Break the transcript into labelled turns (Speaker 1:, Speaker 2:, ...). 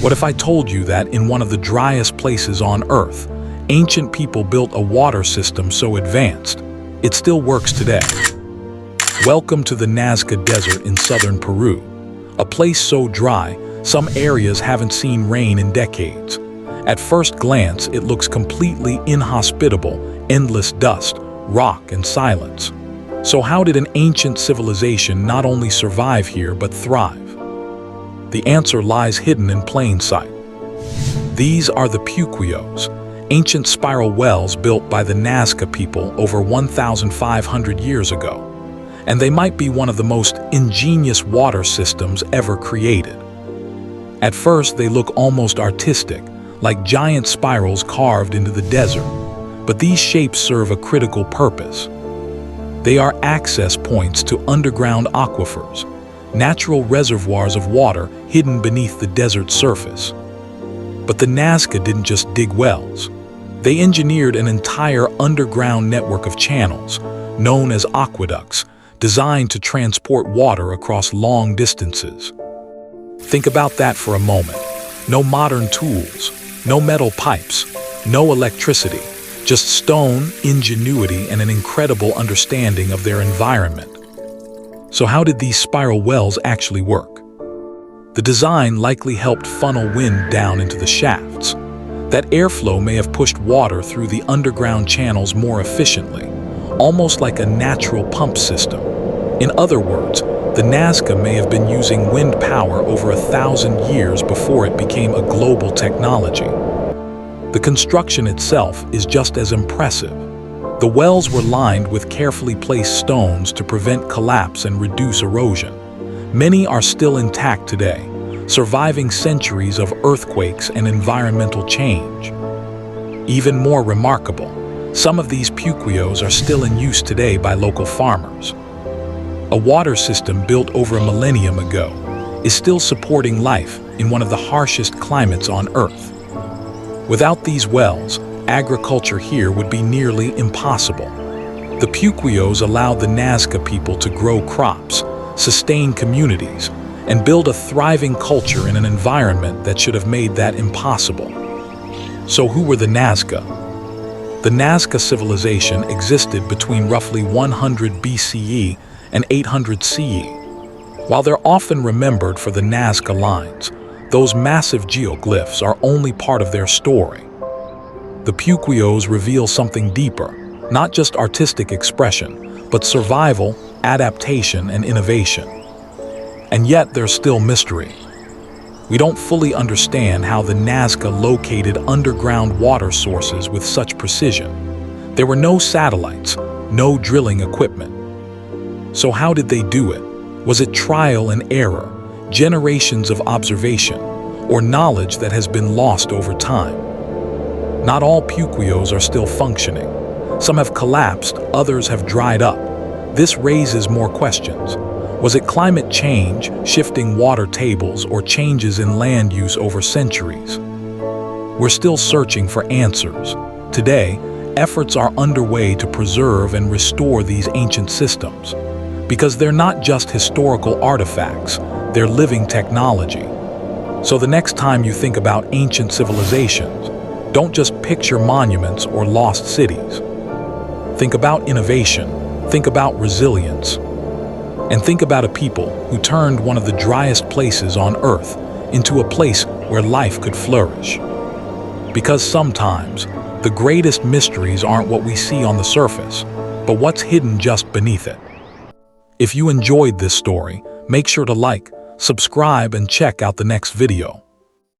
Speaker 1: What if I told you that in one of the driest places on Earth, ancient people built a water system so advanced, it still works today? Welcome to the Nazca Desert in southern Peru, a place so dry, some areas haven't seen rain in decades. At first glance, it looks completely inhospitable, endless dust, rock, and silence. So how did an ancient civilization not only survive here but thrive? The answer lies hidden in plain sight. These are the Puquios, ancient spiral wells built by the Nazca people over 1,500 years ago. And they might be one of the most ingenious water systems ever created. At first, they look almost artistic, like giant spirals carved into the desert. But these shapes serve a critical purpose. They are access points to underground aquifers, natural reservoirs of water hidden beneath the desert surface. But the Nazca didn't just dig wells. They engineered an entire underground network of channels, known as aqueducts, designed to transport water across long distances. Think about that for a moment. No modern tools, no metal pipes, no electricity, just stone, ingenuity, and an incredible understanding of their environment. So how did these spiral wells actually work? The design likely helped funnel wind down into the shafts. That airflow may have pushed water through the underground channels more efficiently, almost like a natural pump system. In other words, the Nazca may have been using wind power over 1,000 years before it became a global technology. The construction itself is just as impressive. The wells were lined with carefully placed stones to prevent collapse and reduce erosion. Many are still intact today, surviving centuries of earthquakes and environmental change. Even more remarkable, some of these Puquios are still in use today by local farmers. A water system built over a millennium ago is still supporting life in one of the harshest climates on Earth. Without these wells, agriculture here would be nearly impossible. The Puquios allowed the Nazca people to grow crops, sustain communities, and build a thriving culture in an environment that should have made that impossible. So who were the Nazca? The Nazca civilization existed between roughly 100 BCE and 800 CE. While they're often remembered for the Nazca lines, those massive geoglyphs are only part of their story. The Puquios reveal something deeper, not just artistic expression, but survival, adaptation, and innovation. And yet there's still mystery. We don't fully understand how the Nazca located underground water sources with such precision. There were no satellites, no drilling equipment. So how did they do it? Was it trial and error, generations of observation, or knowledge that has been lost over time? Not all Puquios are still functioning. Some have collapsed, others have dried up. This raises more questions. Was it climate change, shifting water tables, or changes in land use over centuries? We're still searching for answers. Today, efforts are underway to preserve and restore these ancient systems. Because they're not just historical artifacts, they're living technology. So the next time you think about ancient civilizations, don't just picture monuments or lost cities. Think about innovation, think about resilience, and think about a people who turned one of the driest places on Earth into a place where life could flourish. Because sometimes, the greatest mysteries aren't what we see on the surface, but what's hidden just beneath it. If you enjoyed this story, make sure to like, subscribe, and check out the next video.